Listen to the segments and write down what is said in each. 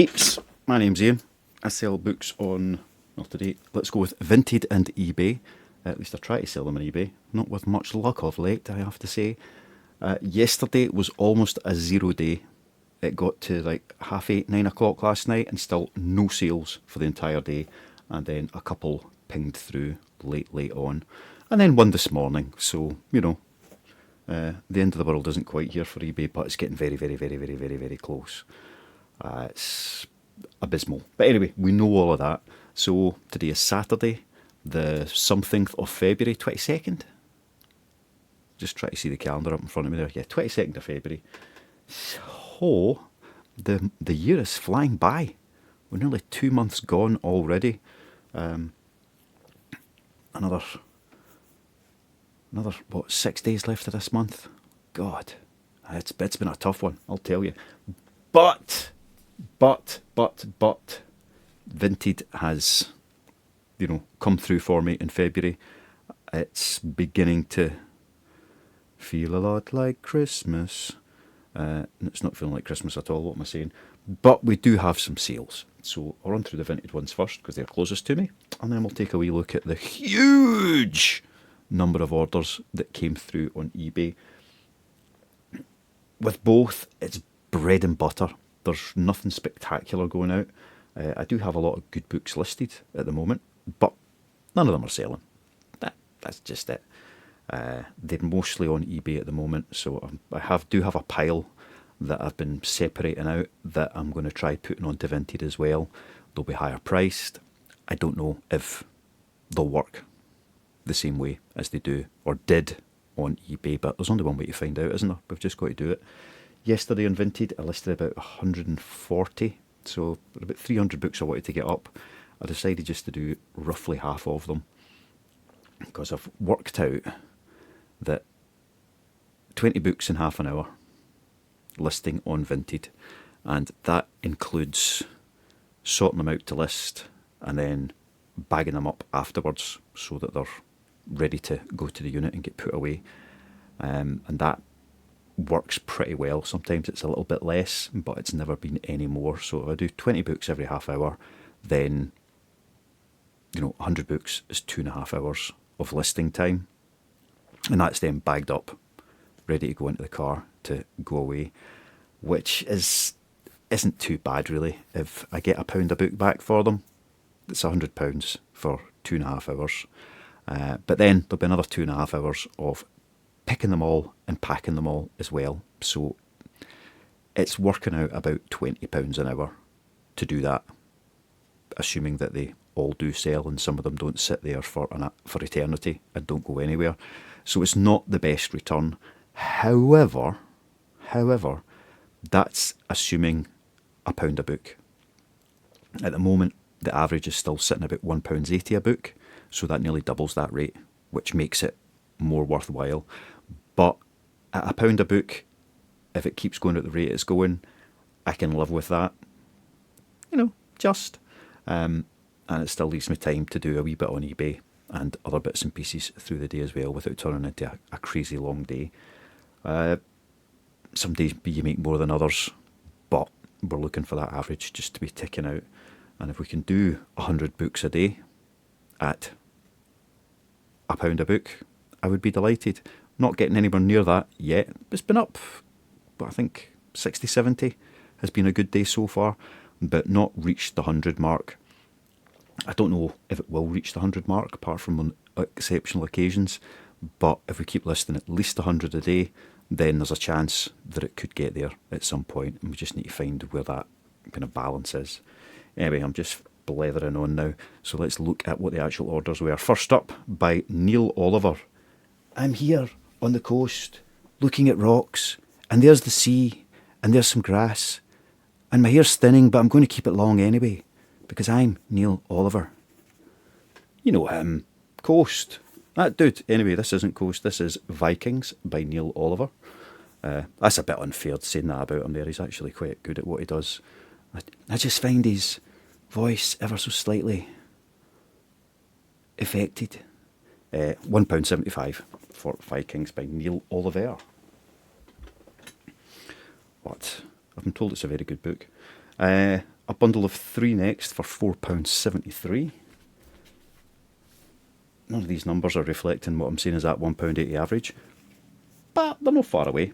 Peeps, my name's Ian. I sell books on, well today, let's go with Vinted and eBay. At least I try to sell them on eBay. Not with much luck of late, I have to say. Yesterday was almost a 0 day. It got to like 8:30, 9 o'clock last night and still no sales for the entire day. And then a couple pinged through late on. And then one this morning, so, you know, the end of the world isn't quite here for eBay, but it's getting very close. It's abysmal. But anyway, we know all of that. So today is Saturday, the something of February, 22nd. Just try to see the calendar up in front of me there. Yeah, 22nd of February. So the year is flying by. We're nearly 2 months gone already. Another what, 6 days left of this month. God, it's been a tough one, I'll tell you. But Vinted has, you know, come through for me in February. It's beginning to feel a lot like Christmas. It's not feeling like Christmas at all, what am I saying? But we do have some sales. So I'll run through the Vinted ones first because they're closest to me. And then we'll take a wee look at the huge number of orders that came through on eBay. With both, it's bread and butter. There's nothing spectacular going out. I do have a lot of good books listed at the moment, but none of them are selling. That's just it. They're mostly on eBay at the moment, so I do have a pile that I've been separating out that I'm going to try putting onto Vinted as well. They'll be higher priced. I don't know if they'll work the same way as they do or did on eBay, but there's only one way to find out, isn't there? We've just got to do it. Yesterday on Vinted, I listed about 140, so about 300 books I wanted to get up. I decided just to do roughly half of them because I've worked out that 20 books in half an hour listing on Vinted, and that includes sorting them out to list and then bagging them up afterwards so that they're ready to go to the unit and get put away. And that works pretty well. Sometimes it's a little bit less, but it's never been any more. So if I do 20 books every half hour, then, you know, 100 books is 2.5 hours of listing time. And that's then bagged up, ready to go into the car to go away, which isn't too bad really. If I get £1 a book back for them, it's £100 for 2.5 hours. But then there'll be another 2.5 hours of picking them all and packing them all as well. So it's working out about £20 an hour to do that, assuming that they all do sell and some of them don't sit there for eternity and don't go anywhere. So it's not the best return. However, that's assuming £1 a book. At the moment, the average is still sitting about £1.80 a book, so that nearly doubles that rate, which makes it more worthwhile. But at £1 a book, if it keeps going at the rate it's going, I can live with that. You know, just. And it still leaves me time to do a wee bit on eBay and other bits and pieces through the day as well without turning into a crazy long day. Some days you make more than others, but we're looking for that average just to be ticking out. And if we can do 100 books a day at £1 a book, I would be delighted. Not getting anywhere near that yet. It's been up, but I think 60, 70 has been a good day so far, but not reached the 100 mark. I don't know if it will reach the 100 mark, apart from on exceptional occasions, but if we keep listing at least 100 a day, then there's a chance that it could get there at some point, and we just need to find where that kind of balance is. Anyway, I'm just blethering on now, so let's look at what the actual orders were. First up, by Neil Oliver. I'm here on the coast, looking at rocks, and there's the sea, and there's some grass, and my hair's thinning, but I'm going to keep it long anyway, because I'm Neil Oliver. You know him, Coast. That dude. Anyway, this isn't Coast, this is Vikings by Neil Oliver. That's a bit unfair saying that about him there. He's actually quite good at what he does. I just find his voice ever so slightly affected. £1.75 for Vikings by Neil Oliver. But I've been told it's a very good book. a bundle of 3 next for £4.73. None of these numbers are reflecting what I'm saying is that £1.80 average, but they're not far away.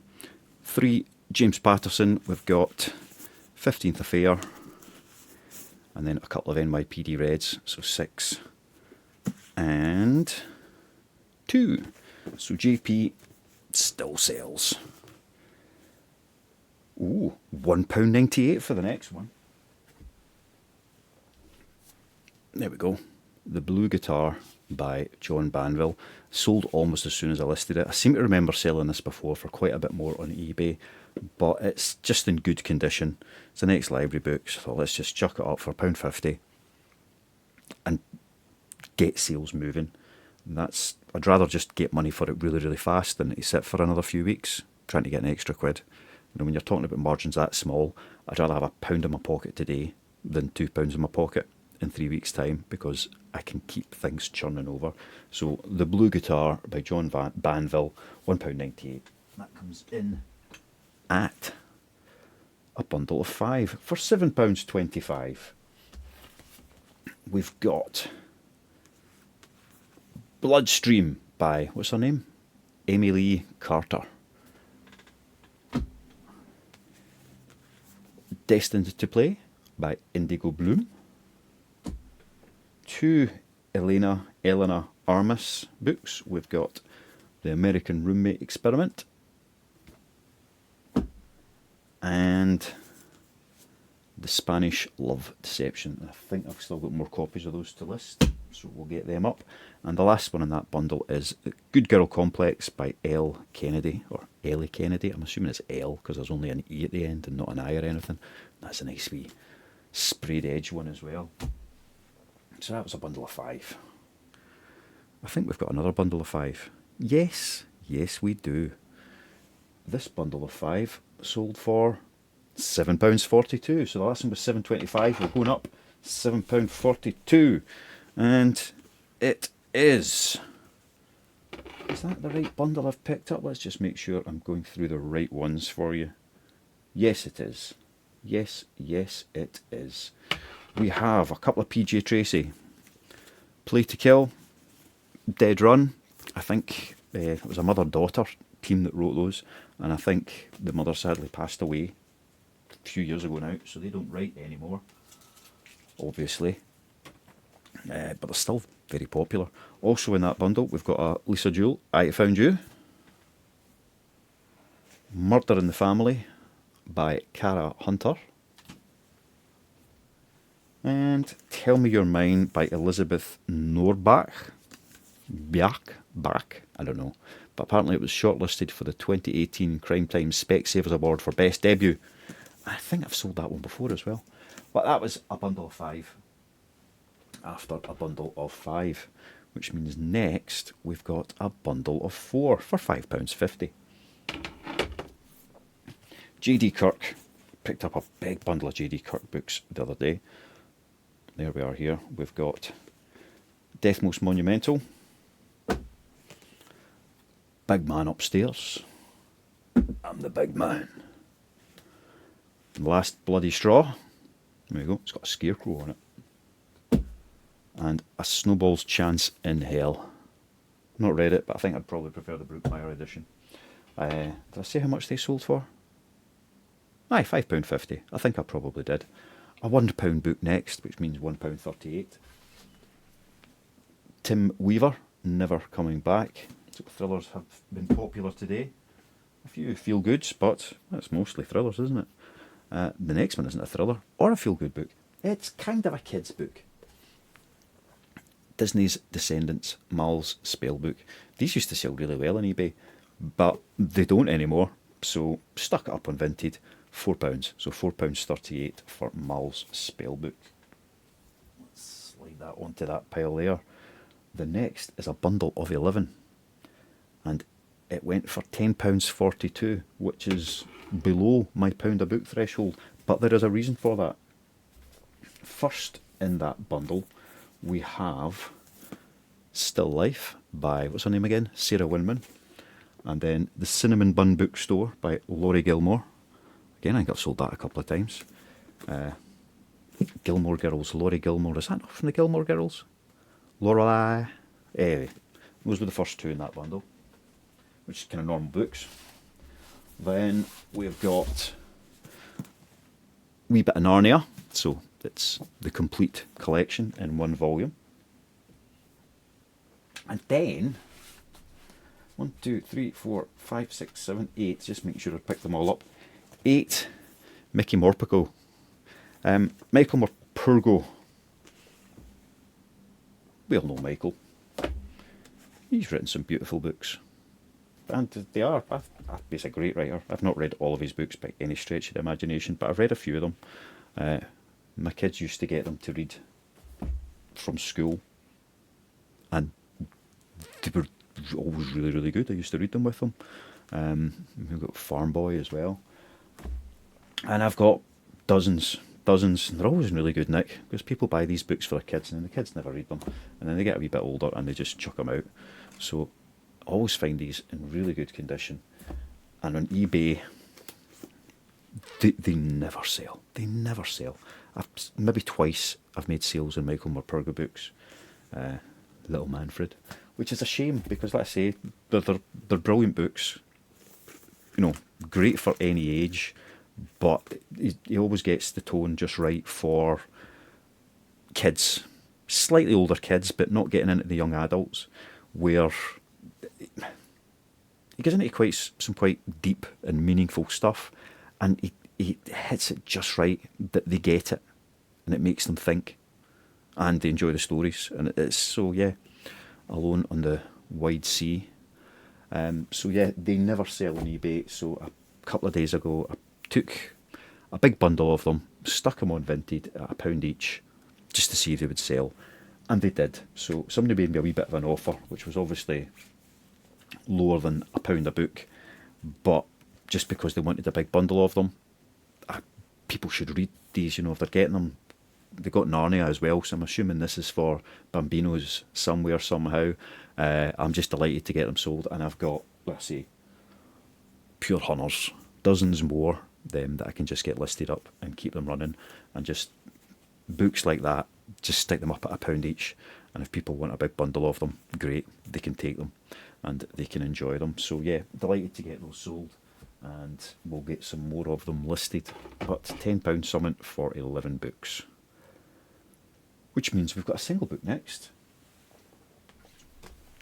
3 James Patterson, we've got 15th Affair, and then a couple of NYPD Reds, so 6 and 2. So JP still sells. Ooh, £1.98 for the next one. There we go. The Blue Guitar by John Banville. Sold almost as soon as I listed it. I seem to remember selling this before for quite a bit more on eBay, but it's just in good condition. It's an ex-library book, so let's just chuck it up for £1.50 and get sales moving. I'd rather just get money for it really, really fast than to sit for another few weeks trying to get an extra quid. You know, when you're talking about margins that small, I'd rather have £1 in my pocket today than £2 in my pocket in 3 weeks' time, because I can keep things churning over. So The Blue Guitar by John Banville, £1.98. That comes in at a bundle of 5 for £7.25. We've got Bloodstream by, what's her name? Amy Lee Carter. Destined to Play by Indigo Bloom. 2 Eleanor Armas books. We've got The American Roommate Experiment and The Spanish Love Deception. I think I've still got more copies of those to list, so we'll get them up. And the last one in that bundle is Good Girl Complex by Elle Kennedy, or Ellie Kennedy. I'm assuming it's L because there's only an E at the end and not an I or anything. That's a nice wee sprayed edge one as well. So that was a bundle of 5. I think we've got another bundle of 5. Yes, we do. This bundle of 5 sold for £7.42. So the last one was £7.25. We're going up £7.42. And it is... Is that the right bundle I've picked up? Let's just make sure I'm going through the right ones for you. Yes, it is. Yes, it is. We have a couple of PJ Tracy. Play to Kill, Dead Run. I think it was a mother-daughter team that wrote those, and I think the mother sadly passed away a few years ago now, so they don't write anymore, obviously. But they're still very popular. Also in that bundle, we've got a Lisa Jewell, I Found You. Murder in the Family by Cara Hunter. And Tell Me You're Mine by Elizabeth Norbach. Bach, I don't know. But apparently it was shortlisted for the 2018 Crime Time Specsavers Award for Best Debut. I think I've sold that one before as well. But that was a bundle of 5. After a bundle of 5. Which means next we've got a bundle of 4 for £5.50. J.D. Kirk. Picked up a big bundle of J.D. Kirk books the other day. There we are here. We've got Death Most Monumental, Big Man Upstairs, I'm the Big Man, Last Bloody Straw, there we go, it's got a scarecrow on it, and A Snowball's Chance in Hell. Not read it, but I think I'd probably prefer the Brookmeyer edition. Did I say how much they sold for? Aye, £5.50. I think I probably did. A £1 book next, which means £1.38. Tim Weaver, Never Coming Back. So thrillers have been popular today. A few feel-goods, but that's mostly thrillers, isn't it? The next one isn't a thriller or a feel-good book. It's kind of a kid's book. Disney's Descendants, Mal's spellbook. These used to sell really well on eBay, but they don't anymore. So stuck it up on Vinted. £4, so £4.38 for Mal's spellbook. Let's slide that onto that pile there. The next is a bundle of 11, and it went for £10.42, which is below my pound a book threshold, but there is a reason for that. First in that bundle we have Still Life by, what's her name again? Sarah Winman, and then The Cinnamon Bun Bookstore by Laurie Gilmore. Again, I think I've sold that a couple of times. Gilmore Girls, Laurie Gilmore. Is that not from the Gilmore Girls? Lorelai. Anyway, those were the first two in that bundle, which is kind of normal books. Then we've got a wee bit of Narnia, so it's the complete collection in one volume. And then 1, 2, 3, 4, 5, 6, 7, 8. Just making sure I pick them all up. 8 Mickey Morpurgo. Michael Morpurgo. We all know Michael. He's written some beautiful books. And they are. He's a great writer. I've not read all of his books by any stretch of the imagination, but I've read a few of them. My kids used to get them to read from school, and they were always really, really good. I used to read them with them. We've got Farm Boy as well. And I've got dozens. They're always in really good nick, because people buy these books for their kids and then the kids never read them, and then they get a wee bit older and they just chuck them out. So I always find these in really good condition, and on eBay they never sell. They never sell. Maybe twice I've made sales on Michael Morpurgo books, Little Manfred, which is a shame, because like I say, they're brilliant books, you know, great for any age. But he always gets the tone just right for kids, slightly older kids, but not getting into the young adults, where he gets into some quite deep and meaningful stuff, and he hits it just right, that they get it, and it makes them think, and they enjoy the stories. And it's so, yeah, Alone on the Wide Sea. So yeah, they never sell on eBay. So a couple of days ago, I took a big bundle of them, stuck them on Vinted at £1 each, just to see if they would sell, and they did. So somebody made me a wee bit of an offer, which was obviously lower than £1 a book, but just because they wanted a big bundle of them, people should read these, you know, if they're getting them. They got Narnia as well, so I'm assuming this is for Bambinos somewhere, somehow. I'm just delighted to get them sold, and I've got, let's see, pure hunters, dozens more them that I can just get listed up and keep them running, and just books like that, just stick them up at £1 each, and if people want a big bundle of them, great, they can take them and they can enjoy them. So yeah, delighted to get those sold, and we'll get some more of them listed. But £10 something for 11 books, which means we've got a single book next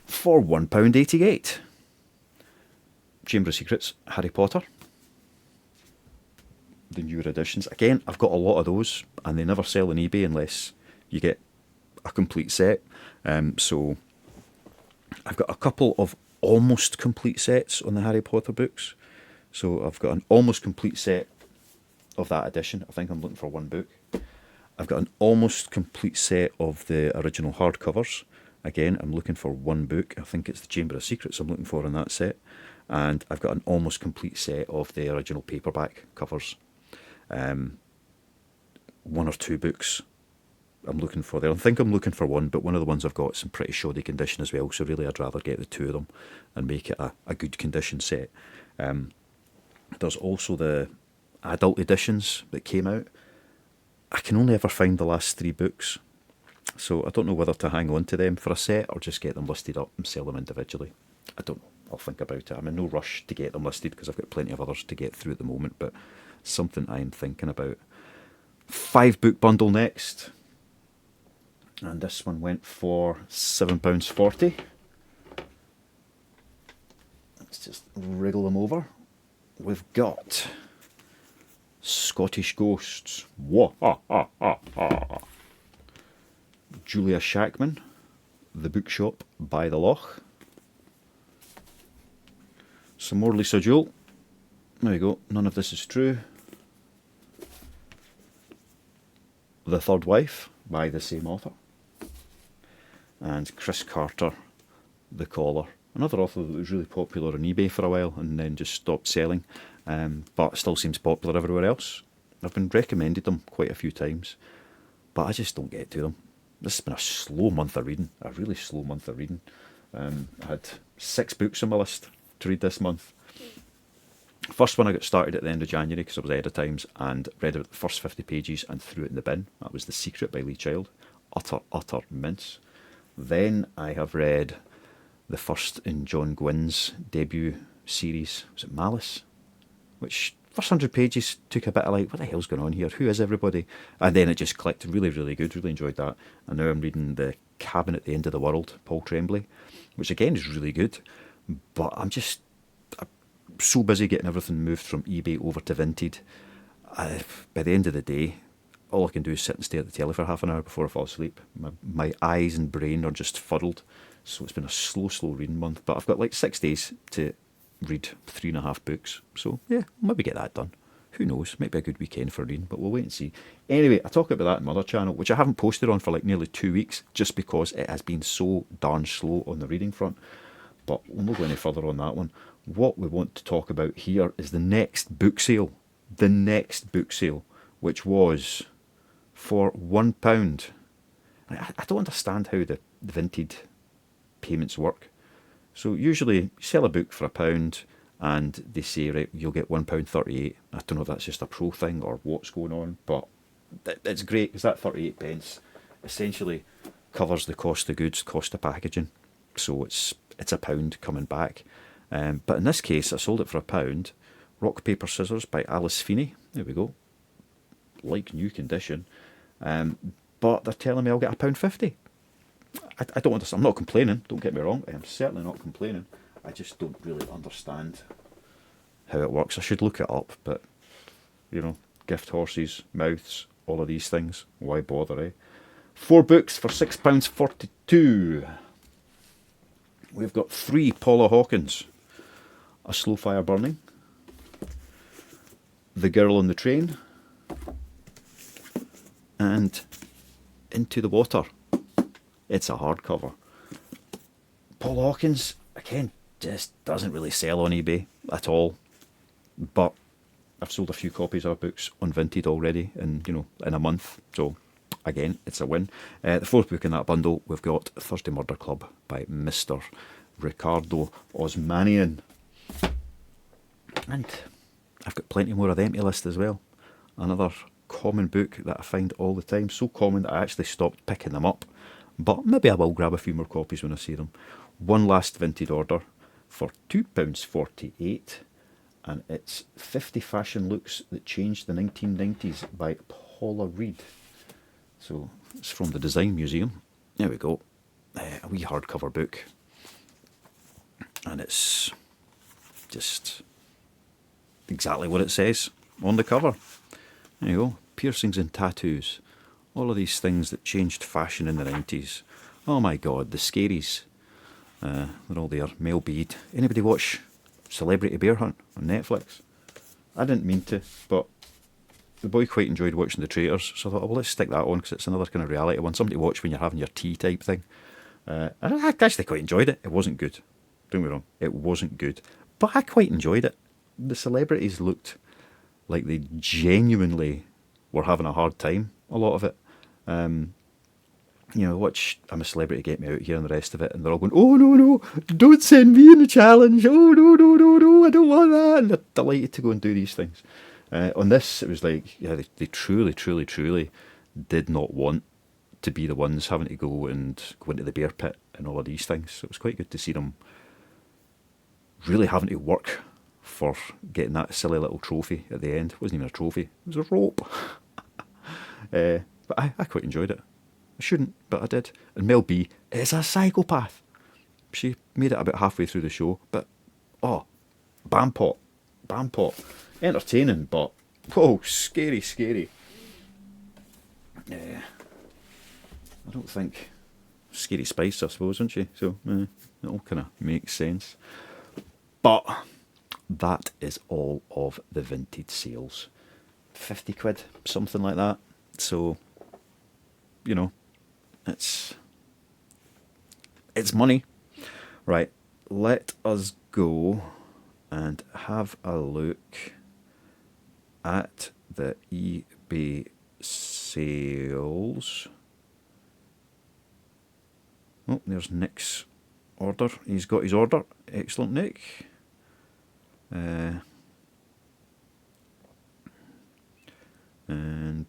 for £1.88. Chamber of Secrets, Harry Potter, the newer editions. Again, I've got a lot of those, and they never sell on eBay unless you get a complete set. So I've got a couple of almost complete sets on the Harry Potter books. So I've got an almost complete set of that edition. I think I'm looking for one book. I've got an almost complete set of the original hardcovers. Again, I'm looking for one book. I think it's the Chamber of Secrets I'm looking for in that set. And I've got an almost complete set of the original paperback covers. 1 or 2 books I'm looking for there. I think I'm looking for one, but one of the ones I've got is in pretty shoddy condition as well, so really I'd rather get the 2 of them and make it a good condition set. There's also the adult editions that came out. I can only ever find the last 3 books, so I don't know whether to hang on to them for a set or just get them listed up and sell them individually. I don't know. I'll think about it. I'm in no rush to get them listed because I've got plenty of others to get through at the moment, but something I'm thinking about. 5 book bundle next, and this one went for £7.40. Let's just wriggle them over. We've got Scottish Ghosts. Julia Shackman, The Bookshop by the Loch. Some more Lisa Jewell. There we go. None of this is true. The Third Wife by the same author. And Chris Carter, The Collar. Another author that was really popular on eBay for a while and then just stopped selling, but still seems popular everywhere else. I've been recommended them quite a few times, but I just don't get to them. This has been a slow month of reading, a really slow month of reading. I had 6 books on my list to read this month, First one I got started at the end of January because I was ahead of times, and read about the first 50 pages and threw it in the bin. That was The Secret by Lee Child. Utter mince. Then I have read the first in John Gwynn's debut series. Was it Malice? Which first 100 pages took a bit of like, what the hell's going on here? Who is everybody? And then it just clicked. Really, really good. Really enjoyed that. And now I'm reading The Cabin at the End of the World, Paul Tremblay, which again is really good. But I'm so busy getting everything moved from eBay over to Vinted. By the end of the day, all I can do is sit and stare at the telly for half an hour before I fall asleep. My eyes and brain are just fuddled. So it's been a slow reading month. But I've got like 6 days to read 3.5 books. So yeah, maybe get that done. Who knows? Might be a good weekend for reading, but we'll wait and see. Anyway, I talk about that in my other channel, which I haven't posted on for like nearly 2 weeks, just because it has been so darn slow on the reading front. But we'll not go any further on that one. What we want to talk about here is the next book sale. The next book sale, which was for £1. I don't understand how the Vinted payments work. So usually you sell a book for £1 and they say, right, you'll get £1.38. I don't know if that's just a pro thing or what's going on, but it's great because that 38 pence essentially covers the cost of goods, cost of packaging. So it's £1 coming back. But in this case, I sold it for £1. Rock, Paper, Scissors by Alice Feeney. There we go. Like new condition. But they're telling me I'll get £1.50. I don't understand. I'm not complaining, don't get me wrong. I am certainly not complaining. I just don't really understand how it works. I should look it up, but, you know, gift horses, mouths, all of these things. Why bother, eh? 4 books for £6.42. We've got 3 Paula Hawkins. A Slow Fire Burning, The Girl on the Train, and Into the Water. It's a hardcover. Paula Hawkins, again, just doesn't really sell on eBay at all. But I've sold a few copies of her books on Vinted already in a month. So again, it's a win. The 4th book in that bundle, we've got Thursday Murder Club by Mr. Ricardo Osmanian. And I've got plenty more of the empty list as well. Another common book that I find all the time. So common that I actually stopped picking them up. But maybe I will grab a few more copies when I see them. One Last Vinted Order for £2.48. And it's 50 Fashion Looks That Changed the 1990s by Paula Reed. So it's from the Design Museum. There we go. A wee hardcover book. And it's just exactly what it says on the cover. There you go. Piercings and tattoos. All of these things that changed fashion in the 90s. Oh my god, the scaries. They're all there. Mel B. Anybody watch Celebrity Bear Hunt on Netflix? I didn't mean to, but the boy quite enjoyed watching The Traitors, so I thought, oh, well, let's stick that on because it's another kind of reality one. Something to watch when you're having your tea type thing. And I actually quite enjoyed it. It wasn't good. Don't get me wrong. It wasn't good. But I quite enjoyed it. The celebrities looked like they genuinely were having a hard time, a lot of it. Watch I'm a Celebrity, Get Me Out Here and the rest of it, and they're all going, oh no, don't send me in the challenge, oh no, I don't want that, and they're delighted to go and do these things. On this, it was like, yeah, they truly did not want to be the ones having to go into the bear pit and all of these things, so it was quite good to see them really having to work for getting that silly little trophy at the end. It wasn't even a trophy, it was a rope. But I quite enjoyed it. I shouldn't, but I did. And Mel B is a psychopath. She made it about halfway through the show, but Bampot. Entertaining, but scary. I don't think Scary Spice, I suppose, isn't she? So it all kind of makes sense. But that is all of the Vinted sales. 50 quid, something like that. So, it's money. Right, let us go and have a look at the eBay sales. Oh, there's Nick's order. He's got his order. Excellent, Nick. And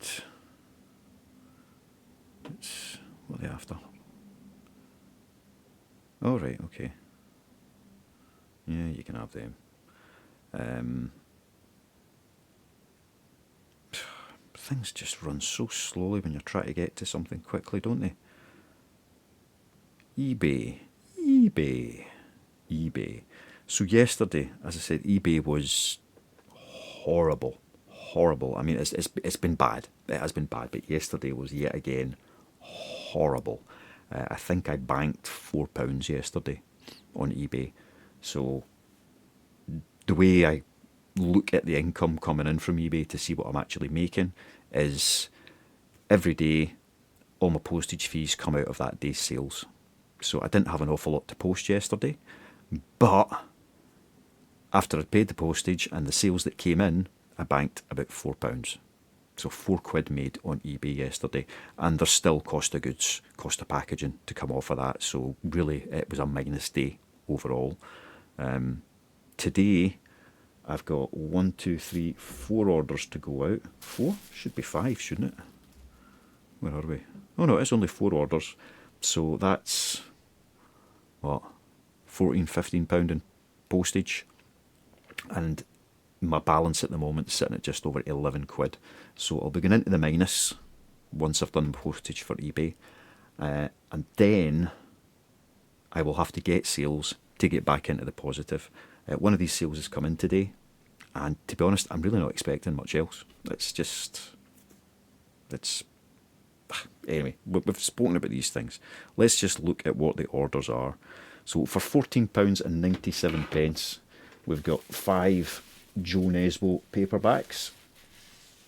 what are they after? Oh, right, okay. Yeah, you can have them. Things just run so slowly when you're trying to get to something quickly, don't they? eBay. So yesterday, as I said, eBay was horrible. I mean, it's been bad. It has been bad, but yesterday was yet again horrible. I think I banked £4 yesterday on eBay. So the way I look at the income coming in from eBay to see what I'm actually making is every day all my postage fees come out of that day's sales. So I didn't have an awful lot to post yesterday, but after I'd paid the postage and the sales that came in, I banked about £4. So £4 made on eBay yesterday, and there's still cost of goods, cost of packaging to come off of that. So really, it was a minus day overall. Today, I've got 1, 2, 3, 4 orders to go out. 4? Should be 5, shouldn't it? Where are we? Oh no, it's only 4 orders. So that's, what, £14, £15 in postage. And my balance at the moment is sitting at just over £11. So I'll be going into the minus once I've done postage for eBay. And then I will have to get sales to get back into the positive. One of these sales has come in today. And to be honest, I'm really not expecting much else. Anyway, we've spoken about these things. Let's just look at what the orders are. So for £14.97, we've got 5 Joe Nesbo paperbacks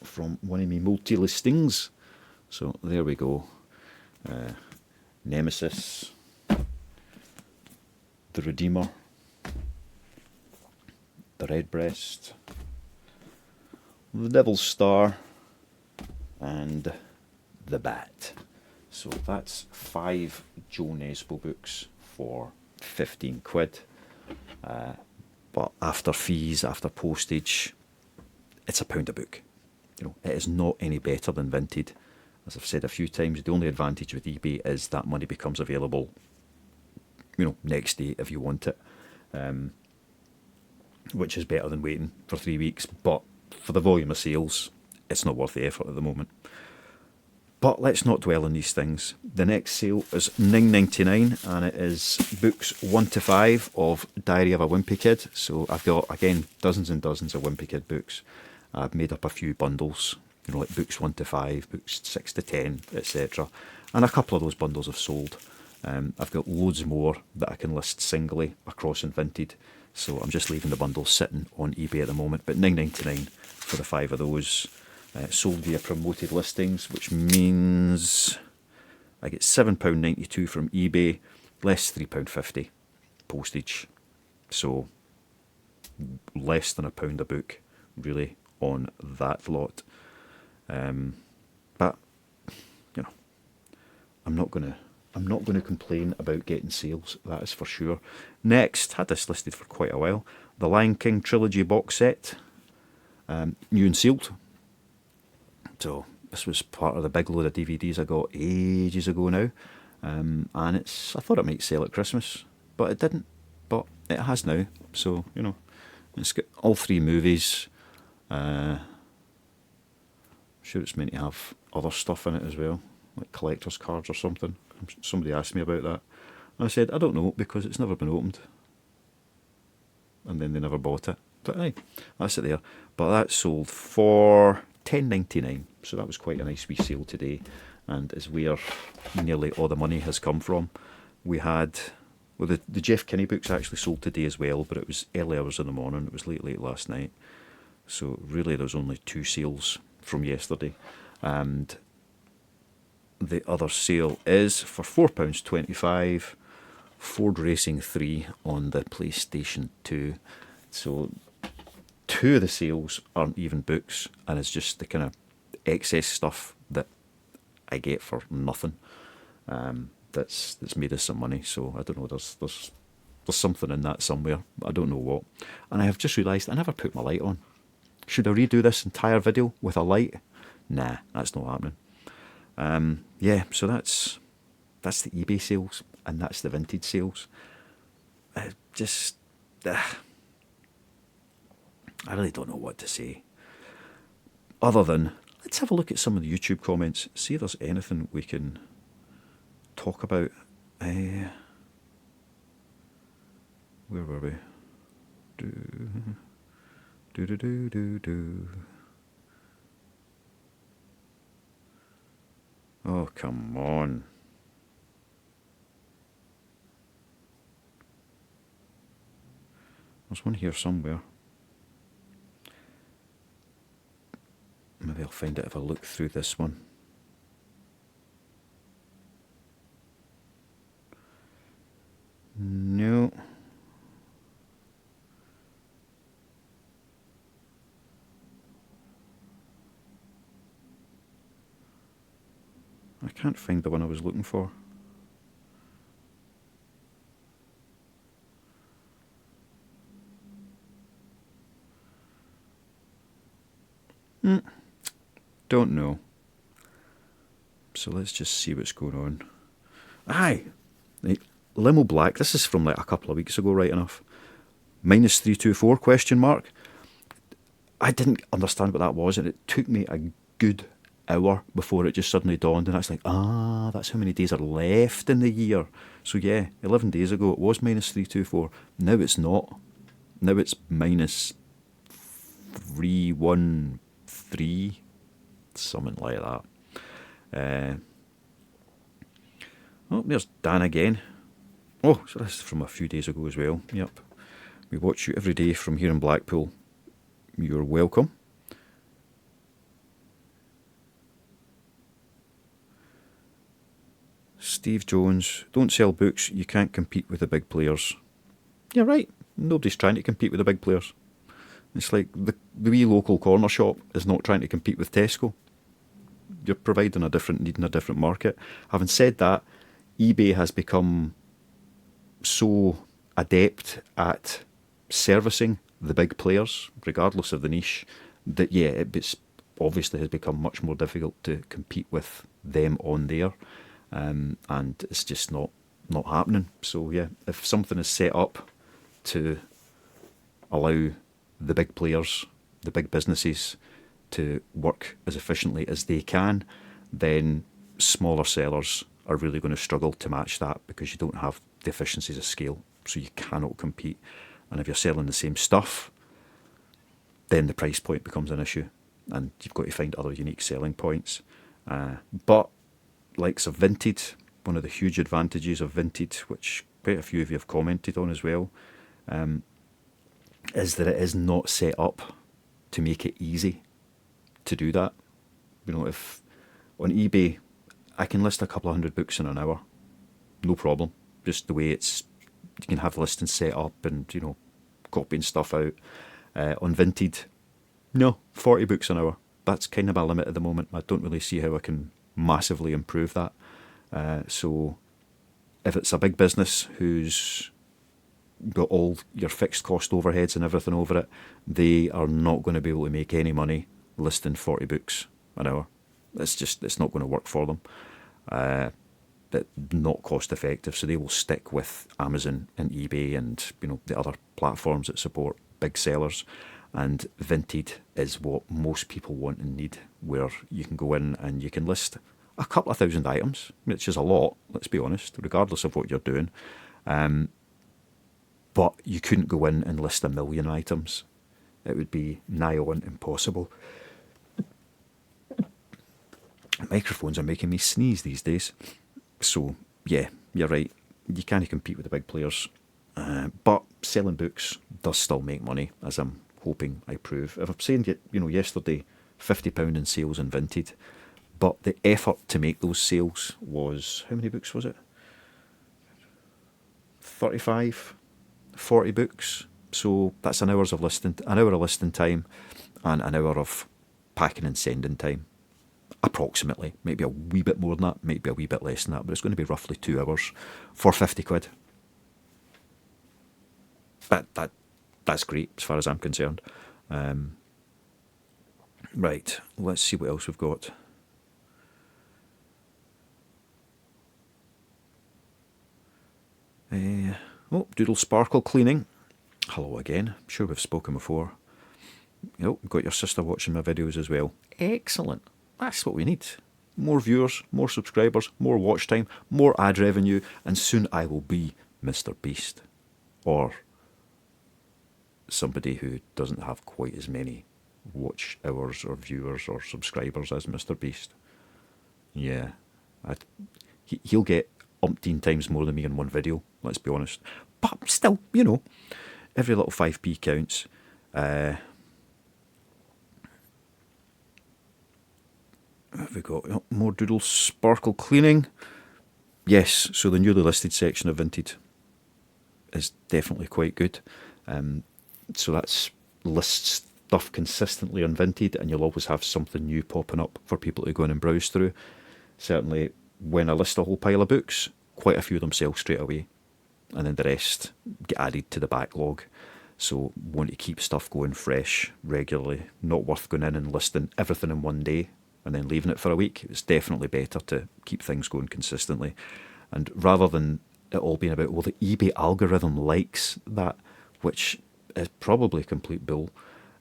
from one of my multi-listings. So there we go. Nemesis, the Redeemer, the Redbreast, the Devil's Star, and the Bat. So that's 5 Joe Nesbo books for £15. But after fees, after postage, it's £1 a book. It is not any better than Vinted. As I've said a few times, the only advantage with eBay is that money becomes available, next day if you want it, which is better than waiting for 3 weeks. But for the volume of sales, it's not worth the effort at the moment. But let's not dwell on these things. The next sale is £9.99, and it is books 1 to 5 of Diary of a Wimpy Kid. So I've got, again, dozens and dozens of Wimpy Kid books. I've made up a few bundles, like books 1 to 5, books 6 to 10, etc. And a couple of those bundles have sold. I've got loads more that I can list singly across in Vinted. So I'm just leaving the bundles sitting on eBay at the moment. But £9.99 for the 5 of those. Sold via promoted listings, which means I get £7.92 from eBay, less £3.50 postage. So less than £1 a book, really, on that lot. But I'm not gonna complain about getting sales. That is for sure. Next, had this listed for quite a while. The Lion King trilogy box set, new and sealed. So this was part of the big load of DVDs I got ages ago now, and I thought it might sell at Christmas, but it didn't. But it has now. So it's got all 3 movies. I'm sure it's meant to have other stuff in it as well, like collector's cards or something. Somebody asked me about that, and I said I don't know because it's never been opened. And then they never bought it. But hey, that's it there. But that sold for £10.99, so that was quite a nice wee sale today, and is where nearly all the money has come from. We had, the Jeff Kinney books actually sold today as well, but it was early hours in the morning, it was late last night, so really there's only 2 sales from yesterday. And the other sale is for £4.25, Ford Racing 3 on the PlayStation 2. So 2 of the sales aren't even books, and it's just the kind of excess stuff that I get for nothing. That's made us some money. So I don't know. There's something in that somewhere. I don't know what. And I have just realised I never put my light on. Should I redo this entire video with a light Nah, that's not happening. Yeah, so that's the eBay sales, and that's the Vinted sales. Just, I really don't know what to say. Other than, let's have a look at some of the YouTube comments, see if there's anything we can talk about. Where were we? Oh, come on. There's one here somewhere. Maybe I'll find it if I look through this one. No. I can't find the one I was looking for. Don't know. So let's just see what's going on. Aye, Limo Black. This is from like a couple of weeks ago, right enough. -324 question mark. I didn't understand what that was, and it took me a good hour before it just suddenly dawned, and that's like, that's how many days are left in the year. So yeah, 11 days ago it was -324. Now it's not. Now it's -313, something like that. Oh, there's Dan again. Oh, so this is from a few days ago as well. Yep. We watch you every day from here in Blackpool. You're welcome. Steve Jones, don't sell books, you can't compete with the big players. Yeah, right. Nobody's trying to compete with the big players. It's like the wee local corner shop is not trying to compete with Tesco. You're providing a different need in a different market. Having said that, eBay has become so adept at servicing the big players, regardless of the niche, that yeah, it obviously has become much more difficult to compete with them on there, and it's just not happening. So yeah, if something is set up to allow the big players, the big businesses, to work as efficiently as they can, then smaller sellers are really going to struggle to match that, because you don't have the efficiencies of scale, so you cannot compete. And if you're selling the same stuff, then the price point becomes an issue, and you've got to find other unique selling points. But likes of Vinted, one of the huge advantages of Vinted, which quite a few of you have commented on as well, is that it is not set up to make it easy to do that. You know, if on eBay I can list a couple of hundred books in an hour, no problem. Just the way you can have listings set up and, you know, copying stuff out. On Vinted, no, 40 books an hour. That's kind of my limit at the moment. I don't really see how I can massively improve that. So if it's a big business who's got all your fixed cost overheads and everything over it, they are not going to be able to make any money listing 40 books an hour. It's not going to work for them. But not cost effective, so they will stick with Amazon and eBay and, you know, the other platforms that support big sellers. And Vinted is what most people want and need, where you can go in and you can list a couple of thousand items, which is a lot, let's be honest, regardless of what you're doing. But you couldn't go in and list 1 million items. It would be nigh on impossible. Microphones are making me sneeze these days. So, yeah, you're right. You can't compete with the big players. But selling books does still make money, as I'm hoping I prove. If I'm saying, you know, yesterday, £50 in sales in Vinted, but the effort to make those sales was, how many books was it? 35, 40 books. So that's an hour of listing time and an hour of packing and sending time. Approximately, maybe a wee bit more than that, maybe a wee bit less than that, but it's going to be roughly 2 hours for 50 quid. But that's great as far as I'm concerned. Right, let's see what else we've got. Doodle Sparkle Cleaning. Hello again. I'm sure we've spoken before. Oh, got your sister watching my videos as well. Excellent. That's what we need. More viewers, more subscribers, more watch time, more ad revenue, and soon I will be Mr. Beast. Or somebody who doesn't have quite as many watch hours or viewers or subscribers as Mr. Beast. Yeah. He'll get umpteen times more than me in one video, let's be honest. But still, you know, every little 5p counts. What have we got? More Doodle Sparkle Cleaning. Yes, so the newly listed section of Vinted is definitely quite good. So that's lists stuff consistently on Vinted, and you'll always have something new popping up for people to go in and browse through. Certainly, when I list a whole pile of books, quite a few of them sell straight away, and then the rest get added to the backlog. So want to keep stuff going fresh regularly. Not worth going in and listing everything in one day and then leaving it for a week. It's definitely better to keep things going consistently. And rather than it all being about, well, the eBay algorithm likes that, which is probably complete bull,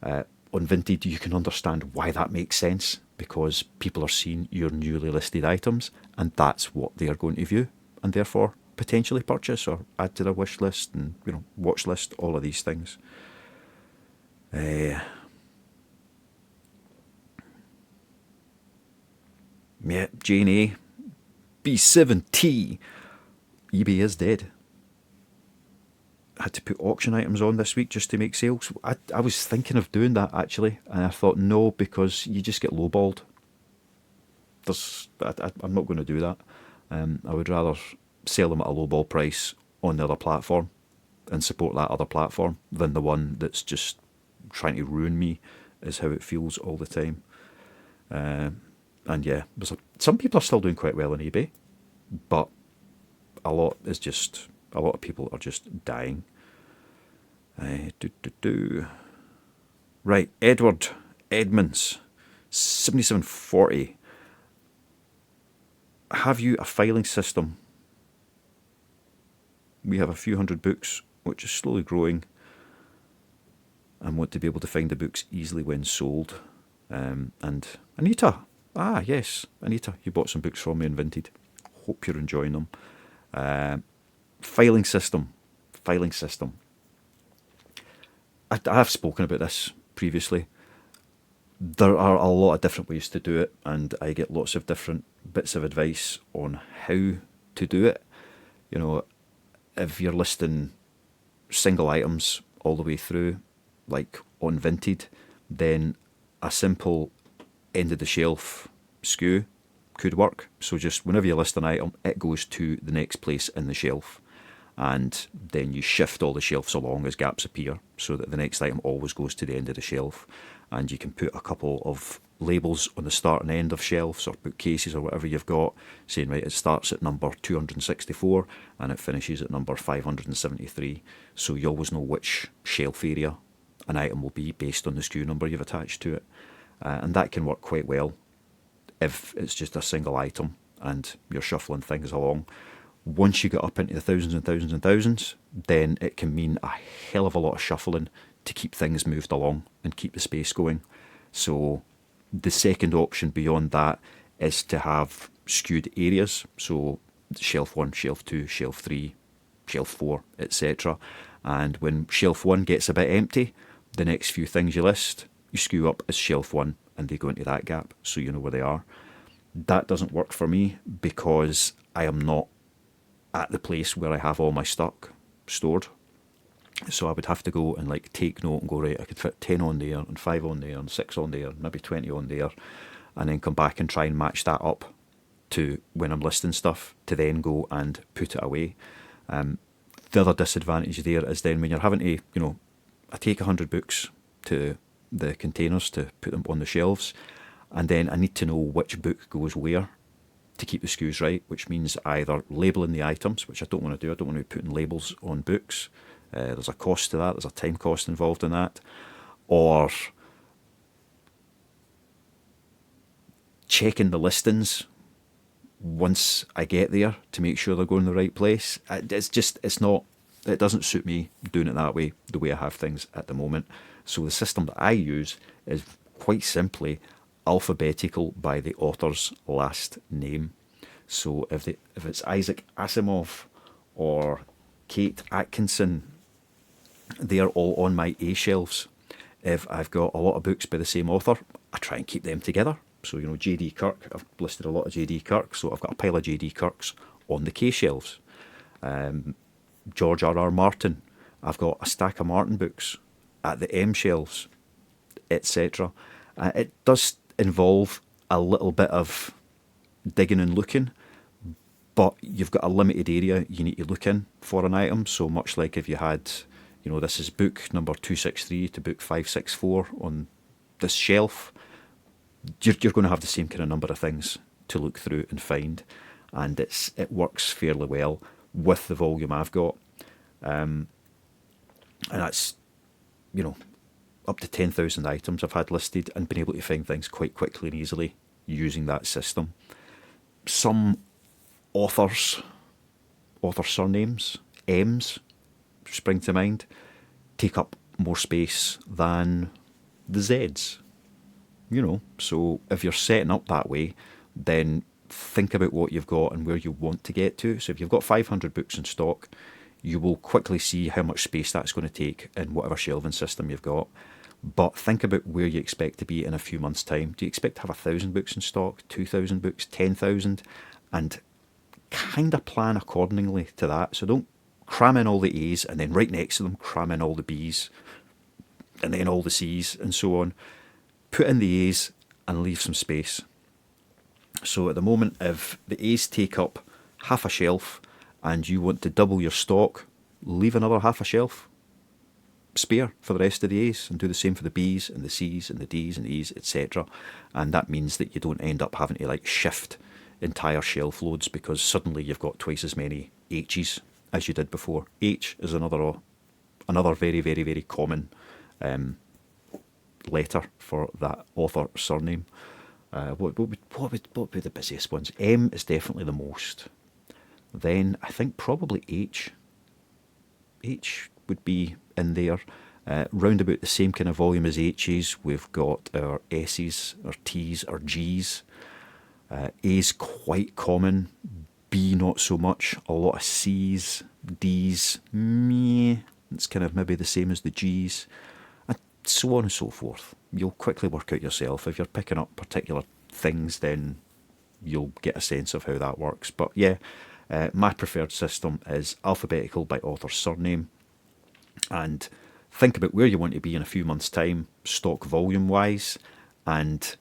on Vinted you can understand why that makes sense, because people are seeing your newly listed items and that's what they are going to view and therefore potentially purchase or add to their wish list and, you know, watch list, all of these things. Yeah, Jane A. B7T. eBay is dead. I had to put auction items on this week just to make sales. I was thinking of doing that actually, and I thought no, because you just get lowballed. I'm not going to do that. I would rather sell them at a lowball price on the other platform and support that other platform than the one that's just trying to ruin me, is how it feels all the time. And yeah, some people are still doing quite well on eBay, but a lot of people are just dying. Right, Edward Edmonds, 7740. Have you a filing system? We have a few hundred books, which is slowly growing, and want to be able to find the books easily when sold. And Anita, yes, Anita, you bought some books from me in Vinted. Hope you're enjoying them. Filing system. I have spoken about this previously. There are a lot of different ways to do it, and I get lots of different bits of advice on how to do it. You know, if you're listing single items all the way through, like on Vinted, then a simple end of the shelf SKU could work. So just whenever you list an item, it goes to the next place in the shelf, and then you shift all the shelves along as gaps appear so that the next item always goes to the end of the shelf. And you can put a couple of labels on the start and end of shelves or bookcases or whatever you've got, saying, right, it starts at number 264 and it finishes at number 573. So you always know which shelf area an item will be based on the SKU number you've attached to it. And that can work quite well if it's just a single item and you're shuffling things along. Once you get up into the thousands and thousands and thousands, then it can mean a hell of a lot of shuffling to keep things moved along and keep the space going. So the second option beyond that is to have skewed areas. So shelf 1, shelf 2, shelf 3, shelf 4, etc. And when shelf 1 gets a bit empty, the next few things you list, you skew up as shelf 1 and they go into that gap so you know where they are. That doesn't work for me because I am not at the place where I have all my stock stored. So I would have to go and like take note and go, right, I could fit 10 on there and 5 on there and 6 on there, maybe 20 on there, and then come back and try and match that up to when I'm listing stuff to then go and put it away. The other disadvantage there is then when you're having to, you know, I take 100 books to the containers to put them on the shelves, and then I need to know which book goes where to keep the SKUs right, which means either labelling the items, which I don't want to do. I don't want to be putting labels on books. There's a cost to that. There's a time cost involved in that. Or checking the listings once I get there to make sure they're going the right place. It doesn't suit me doing it that way, the way I have things at the moment. So the system that I use is quite simply alphabetical by the author's last name. So if it's Isaac Asimov or Kate Atkinson, they're all on my A shelves. If I've got a lot of books by the same author, I try and keep them together. So, J.D. Kirk, I've listed a lot of J.D. Kirk, so I've got a pile of J.D. Kirks on the K shelves. George R.R. Martin, I've got a stack of Martin books at the M shelves, etc. It does involve a little bit of digging and looking, but you've got a limited area you need to look in for an item. So much like if you had, this is book number 263 to book 564 on this shelf, you're going to have the same kind of number of things to look through and find, and it works fairly well with the volume I've got, and that's up to 10,000 items I've had listed and been able to find things quite quickly and easily using that system. Some author surnames, M's, spring to mind, take up more space than the Z's. So if you're setting up that way, then think about what you've got and where you want to get to. So if you've got 500 books in stock, you will quickly see how much space that's going to take in whatever shelving system you've got. But think about where you expect to be in a few months' time. Do you expect to have 1,000 books in stock, 2,000 books, 10,000? And kind of plan accordingly to that. So don't cram in all the A's and then right next to them cram in all the B's and then all the C's and so on. Put in the A's and leave some space. So at the moment, if the A's take up half a shelf and you want to double your stock, leave another half a shelf spare for the rest of the A's, and do the same for the B's and the C's and the D's and E's, etc. And that means that you don't end up having to shift entire shelf loads because suddenly you've got twice as many H's as you did before. H is another very, very, very common letter for that author surname. What would be the busiest ones? M is definitely the most. Then I think probably H. H would be in there. Round about the same kind of volume as H's, we've got our S's, our T's, our G's. A's quite common. B not so much. A lot of C's, D's, meh. It's kind of maybe the same as the G's. And so on and so forth. You'll quickly work out yourself. If you're picking up particular things, then you'll get a sense of how that works. But yeah, my preferred system is alphabetical by author surname. And think about where you want to be in a few months' time, stock volume wise, and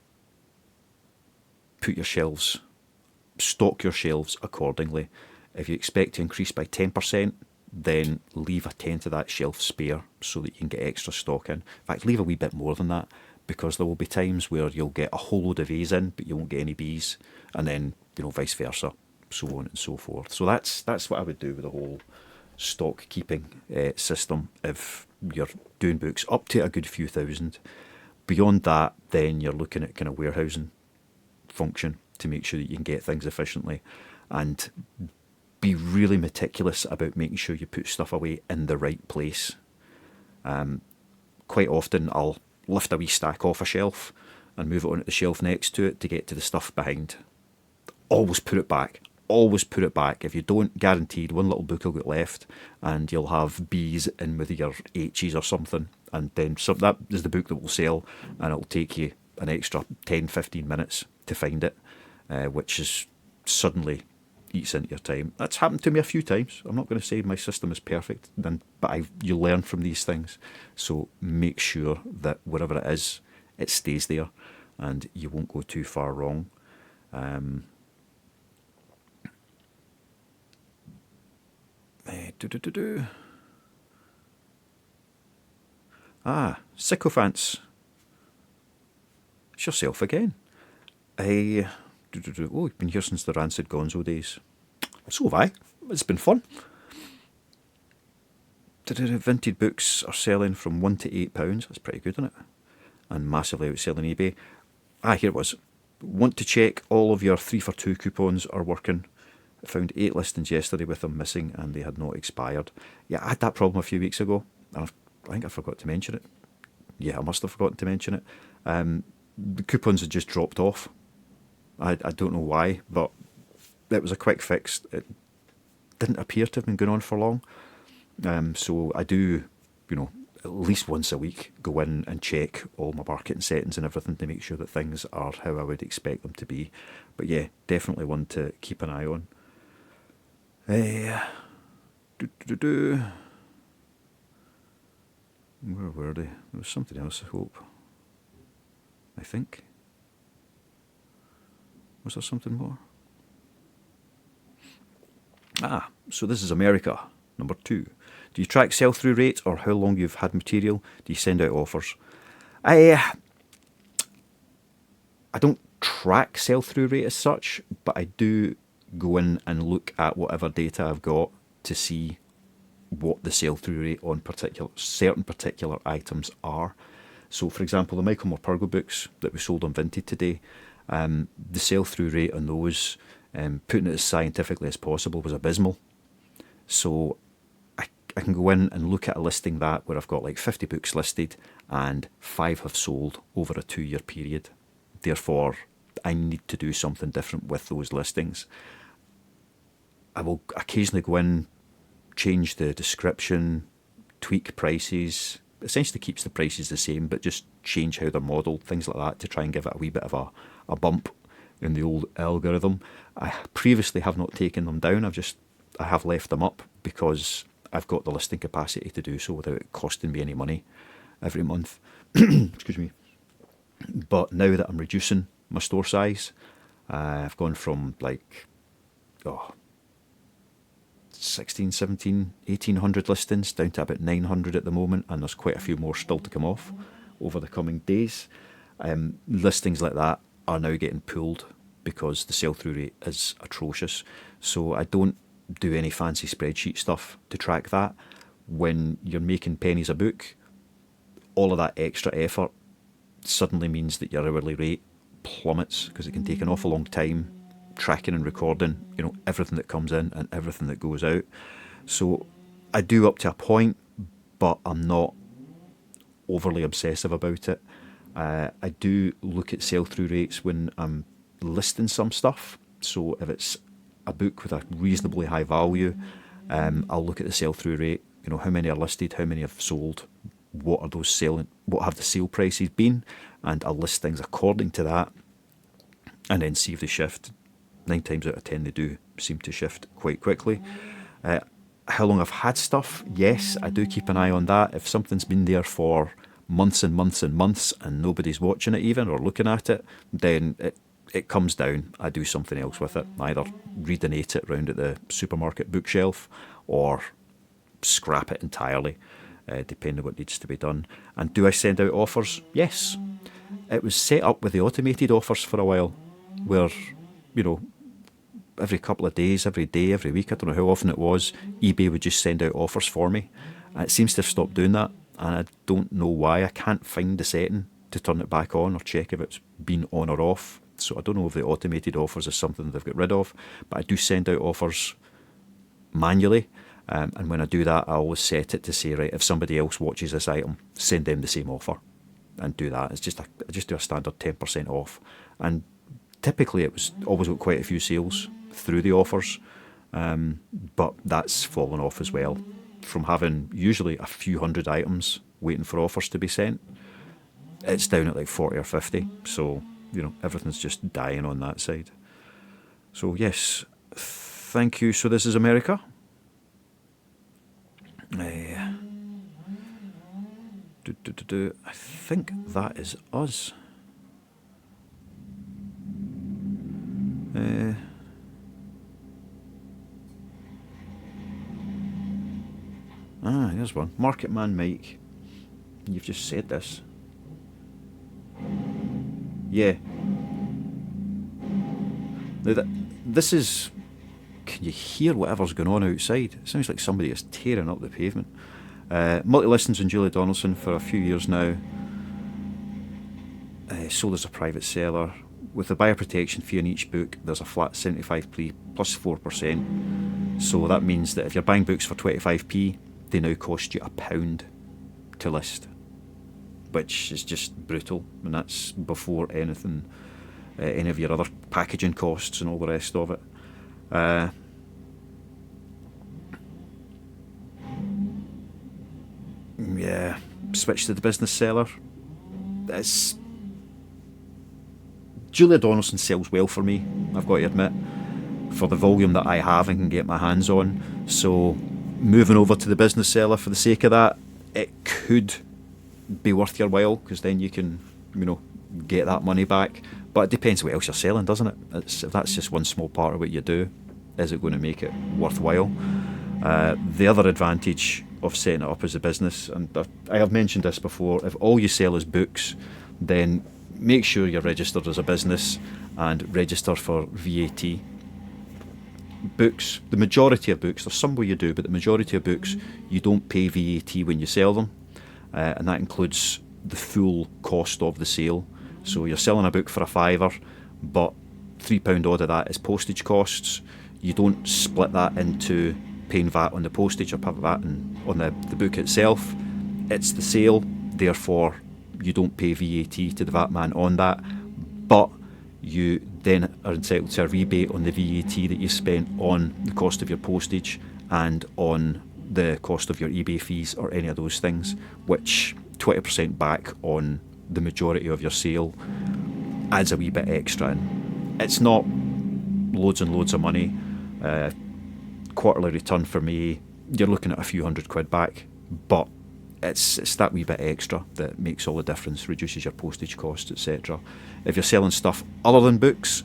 stock your shelves accordingly. If you expect to increase by 10%, then leave a tenth of that shelf spare so that you can get extra stock in. In fact, leave a wee bit more than that, because there will be times where you'll get a whole load of A's in, but you won't get any B's, and then vice versa, so on and so forth. So that's what I would do with the whole stock keeping system if you're doing books up to a good few thousand. Beyond that, then you're looking at kind of warehousing function to make sure that you can get things efficiently, and be really meticulous about making sure you put stuff away in the right place. Quite often I'll lift a wee stack off a shelf and move it onto the shelf next to it to get to the stuff behind. Always put it back. Always put it back. If you don't, guaranteed one little book will get left and you'll have B's in with your H's or something, and then that is the book that will sell, and it'll take you an extra 10-15 minutes to find it, which is suddenly eats into your time. That's happened to me a few times. I'm not going to say my system is perfect, but you learn from these things. So make sure that whatever it is, it stays there and you won't go too far wrong. Sycophants. It's yourself again. You've been here since the Rancid Gonzo days. So have I. It's been fun. Vinted books are selling from £1 to £8. That's pretty good, isn't it? And massively outselling eBay. Here it was. Want to check all of your 3 for 2 coupons are working. I found 8 listings yesterday with them missing and they had not expired. Yeah, I had that problem a few weeks ago. I think I forgot to mention it. Yeah, I must have forgotten to mention it. The coupons had just dropped off. I don't know why, but it was a quick fix. It didn't appear to have been going on for long. So I do, at least once a week go in and check all my marketing settings and everything to make sure that things are how I would expect them to be. But yeah, definitely one to keep an eye on. Where were they? There was something else, I hope. I think. Was there something more? So this is America, number 2. Do you track sell-through rate or how long you've had material? Do you send out offers? I don't track sell-through rate as such, but I do go in and look at whatever data I've got to see what the sell-through rate on certain particular items are. So, for example, the Michael Morpurgo books that we sold on Vinted today, the sell-through rate on those, putting it as scientifically as possible, was abysmal. So I can go in and look at a listing where I've got like 50 books listed and 5 have sold over a 2-year period. Therefore, I need to do something different with those listings. I will occasionally go in, change the description, tweak prices, essentially keeps the prices the same, but just change how they're modelled, things like that, to try and give it a wee bit of a bump in the old algorithm. I previously have not taken them down. I have left them up because I've got the listing capacity to do so without it costing me any money every month. Excuse me. But now that I'm reducing my store size, I've gone from 16, 17, 1800 listings down to about 900 at the moment, and there's quite a few more still to come off over the coming days. Listings like that are now getting pulled because the sell-through rate is atrocious. So I don't do any fancy spreadsheet stuff to track that. When you're making pennies a book, all of that extra effort suddenly means that your hourly rate plummets because it can take an awful long time tracking and recording, everything that comes in and everything that goes out. So I do up to a point, but I'm not overly obsessive about it. I do look at sell-through rates when I'm listing some stuff. So if it's a book with a reasonably high value, I'll look at the sell-through rate. How many are listed, how many have sold, what are those selling, what have the sale prices been, and I'll list things according to that, and then see if they shift. 9 times out of 10 they do seem to shift quite quickly. How long I've had stuff? Yes, I do keep an eye on that. If something's been there for months and months and months and nobody's watching it even or looking at it, then it comes down. I do something else with it. Either redonate it round at the supermarket bookshelf or scrap it entirely, depending on what needs to be done. And do I send out offers? Yes. It was set up with the automated offers for a while where, every couple of days, every day, every week, I don't know how often it was, eBay would just send out offers for me. And it seems to have stopped doing that, and I don't know why. I can't find the setting to turn it back on or check if it's been on or off. So I don't know if the automated offers is something they've got rid of, but I do send out offers manually. And when I do that, I always set it to say, right, if somebody else watches this item, send them the same offer, and do that. I just do a standard 10% off. And typically it was always got quite a few sales through the offers, but that's fallen off as well. From having usually a few hundred items waiting for offers to be sent, it's down at like 40 or 50. So, everything's just dying on that side. So yes, thank you. So this is America. I think that is us. Here's one. Marketman Mike. You've just said this. Yeah. Now this is... Can you hear whatever's going on outside? It sounds like somebody is tearing up the pavement. Multi-listings on Julie Donaldson for a few years now. Sold as a private seller. with the buyer protection fee on each book, there's a flat 75p plus 4%. So that means that if you're buying books for 25p, they now cost you £1 to list, which is just brutal, and that's before anything, any of your other packaging costs and all the rest of it. Yeah, switch to the business seller. It's Julia Donaldson sells well for me, I've got to admit, for the volume that I have and can get my hands on. So moving over to the business seller for the sake of that, it could be worth your while, because then you can, get that money back. But it depends what else you're selling, doesn't it? If that's just one small part of what you do, is it going to make it worthwhile? The other advantage of setting it up as a business, and I have mentioned this before, if all you sell is books, then make sure you're registered as a business and register for VAT. Books, the majority of books, there's some where you do, but the majority of books, you don't pay VAT when you sell them, and that includes the full cost of the sale. So you're selling a book for £5, but £3 odd of that is postage costs. You don't split that into paying VAT on the postage or VAT on the book itself. It's the sale, therefore you don't pay VAT to the VAT man on that, but you then are entitled to a rebate on the VAT that you spent on the cost of your postage and on the cost of your eBay fees or any of those things, which 20% back on the majority of your sale adds a wee bit extra in. It's not loads and loads of money. Quarterly return for me, you're looking at a few £100 back, but it's that wee bit extra that makes all the difference, reduces your postage costs, etc. If you're selling stuff other than books,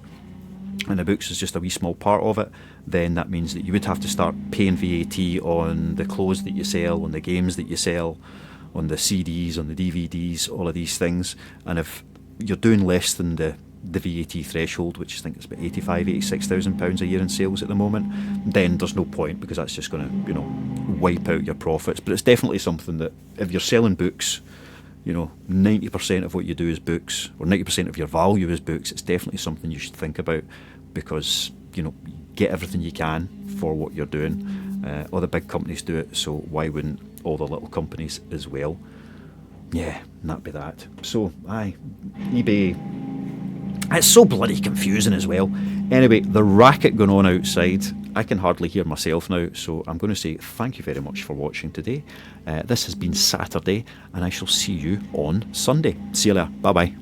and the books is just a wee small part of it, then that means that you would have to start paying VAT on the clothes that you sell, on the games that you sell, on the CDs, on the DVDs, all of these things. And if you're doing less than the VAT threshold, which I think is about £85,000-86,000 a year in sales at the moment, then there's no point, because that's just going to, wipe out your profits. But it's definitely something that if you're selling books, 90% of what you do is books, or 90% of your value is books, it's definitely something you should think about, because, get everything you can for what you're doing. All the big companies do it, so why wouldn't all the little companies as well? Yeah, and that'd be that. So, eBay, it's so bloody confusing as well. Anyway, the racket going on outside, I can hardly hear myself now, so I'm going to say thank you very much for watching today. This has been Saturday, and I shall see you on Sunday. See you later. Bye bye.